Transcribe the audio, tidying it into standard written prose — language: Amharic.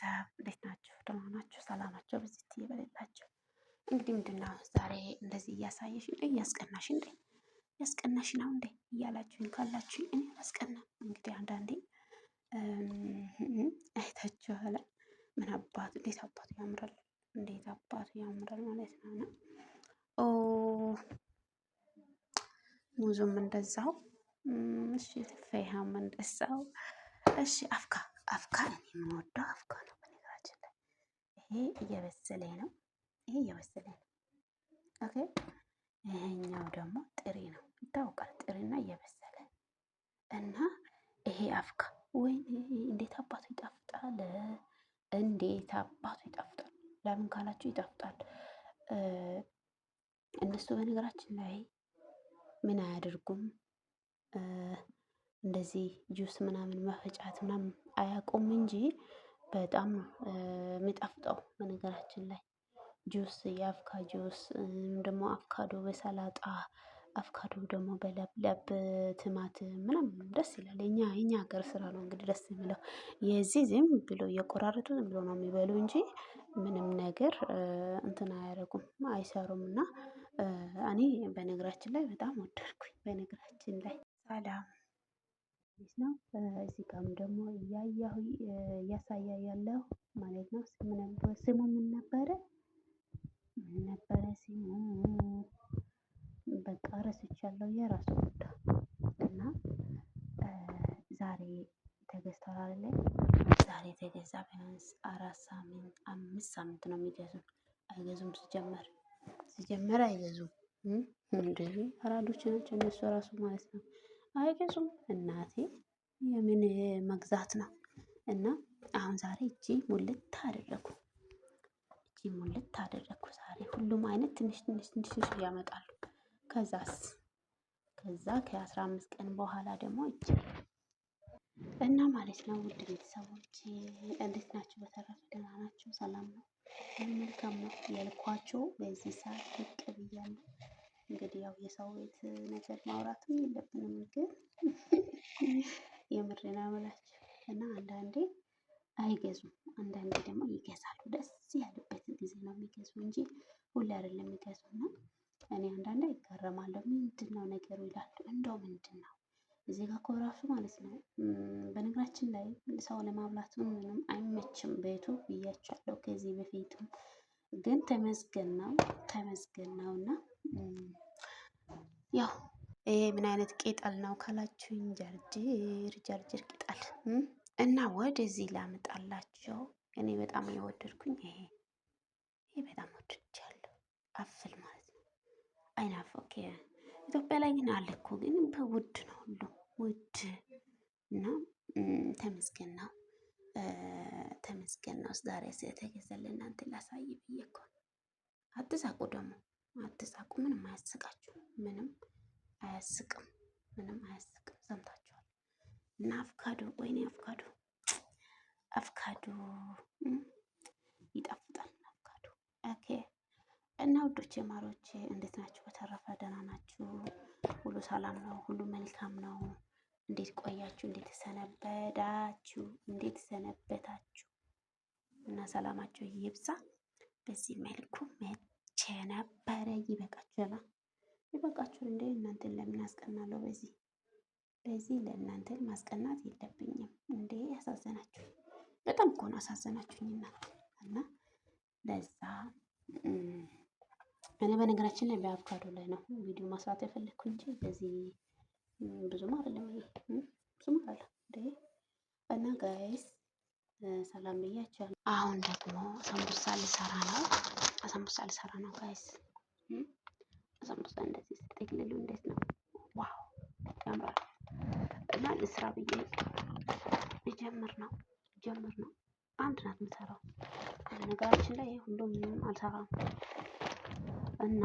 ቤተሰብ እንዴት ናችሁ? ደህና ናችሁ? ሰላማችሁ ብዝት ይበልላችሁ። እንግዲህ ምንድነው ዛሬ እንደዚህ እያሳየሽ እንዴ እያስቀናሽ እንዴ ያስቀናሽ ነው እንዴ እያላችሁኝ ካላችሁኝ እኔ አላስቀናም። እንግዲህ አንዳንዴ አይታችኋል። ምን አባቱ እንዴት አባቱ ያምራል፣ እንዴት አባቱ ያምራል ማለት ነው። ኦ ሙዙም እንደዛው እሺ፣ ተፈያም እንደዛው እሺ። አፍካ እኔ የምወደው አፍካ ነው። በነገራችን ላይ ይሄ እየበሰለ ነው። ይሄ እየበሰለ ነው። ኦኬ። ይሄኛው ደግሞ ጥሬ ነው ይታወቃል። ጥሬና እየበሰለ እና ይሄ አፍካ ወይ እንዴት አባቱ ይጣፍጣል! እንዴት አባቱ ይጣፍጣል! ለምን ካላችሁ ይጣፍጣል። እነሱ በነገራችን ላይ ምን አያደርጉም እንደዚህ ጁስ ምናምን መፈጫት ምናምን አያውቁም እንጂ በጣም የሚጣፍጠው በነገራችን ላይ ጁስ የአፍካ ጁስ ደግሞ አፍካዶ በሰላጣ አፍካዶ ደግሞ በለብለብ ቲማቲም ምናምን ደስ ይላል። የኛ ሀገር ስራ ነው እንግዲህ ደስ የሚለው። የዚህ ዝም ብሎ እየቆራረጡ ዝም ብሎ ነው የሚበሉ እንጂ ምንም ነገር እንትን አያደርጉም አይሰሩም። እና እኔ በነገራችን ላይ በጣም ወደድኩኝ። በነገራችን ላይ ሰላም ነው። እዚህ ጋርም ደግሞ እያሳያ ያለው ማለት ነው። ስሙ ምን ነበረ? ስሙ በቃ ረስቻለሁ። የራሱ ጉዳይ እና ዛሬ ተገዝቷል አይደል? ዛሬ ተገዛ። ቢያንስ 4 ሳምንት 5 ሳምንት ነው የሚገዙን። አይገዙም ሲጀመር አይገዙም። እንደዚህ አራዶች ናቸው እነሱ ራሱ ማለት ነው። አይገዙም። እናቴ የምን መግዛት ነው? እና አሁን ዛሬ እቺ ሙልት አደረኩ። ዛሬ ሁሉም አይነት ትንሽ ያመጣሉ። ከዛ ከ15 ቀን በኋላ ደግሞ እቺ እና ማለት ነው። ውድ ቤተሰቦች እንዴት ናችሁ? በተረፈ ደህና ናችሁ? ሰላም ነው? መልካም ነው ያልኳቸው በዚህ ሰዓት ብቅ ብያለሁ። እንግዲህ ያው የሰው ቤት ነገር ማውራትም የለብንም ግን የምሬን አምላችሁ እና አንዳንዴ አይገዙም፣ አንዳንዴ ደግሞ ይገዛሉ። ደስ ያለበት ጊዜ ነው የሚገዙ እንጂ ሁሌ አይደለም የሚገዙና እኔ አንዳንዴ ይገረማለሁ። ምንድነው ነገሩ ይላሉ። እንደው ምንድነው እዚህ ጋር እኮ ራሱ ማለት ነው። በነገራችን ላይ ሰው ለማብላት ምንም አይመችም ቤቱ ብያቸዋለሁ ከዚህ በፊትም። ግን ተመስገን ነውና ያው ይሄ ምን አይነት ቅጠል ነው ካላችሁኝ፣ ጀርጅር ቅጠል እና ወደዚህ ላምጣላቸው። እኔ በጣም የወደድኩኝ ይሄ በጣም ወድጃለሁ። አፍል ማለት ነው። አይናፈቅ ኢትዮጵያ ላይ ግን አለ እኮ ግን በውድ ነው ሁሉ ውድ እና ተመስገን ነው። ዛሬ ስለተገዛልን እናንተ ላሳይ ብዬ እኮ አትሳቁ ደግሞ አትሳቁ። ምንም አያስቃችሁ። ምንም አያስቅም። ሰምታችኋል። እና አፍካዶ ወይኔ አፍካዶ ይጣፍጣል። አፍካዶ ኦኬ። እና ውዶቼ ማሮቼ እንዴት ናችሁ? በተረፈ ደህና ናችሁ? ሁሉ ሰላም ነው? ሁሉ መልካም ነው? እንዴት ቆያችሁ? እንዴት ሰነበታችሁ? እና ሰላማችሁ ይብዛ። በዚህ መልኩ መቼ ነበረ ይበቃችኋል እንዴ? እናንተን ለምን አስቀናለሁ? በዚህ ለእናንተን ማስቀናት የለብኝም እንዴ? ያሳዘናችሁ በጣም እኮ ነው አሳዘናችሁኝ። እና ለዛ እኔ በነገራችን ላይ በአቮካዶ ላይ ነው ቪዲዮ ማስራት የፈለኩ እንጂ በዚህ ብዙም አይደለም። ብዙም አይደለም እንዴ? እና ጋይስ ሰላም ብያችኋለሁ። አሁን ደግሞ ሰንቡሳ ልሰራ ነው ጋይስ። ሰንቡሳ እንደዚህ ስትጠቅልሉ እንዴት ነው? ዋው ያምራል። እና ልስራ ብዬ ጀምር ነው አንድ ናት የምሰራው። ነገራችን ላይ ሁሉም አልሰራም እና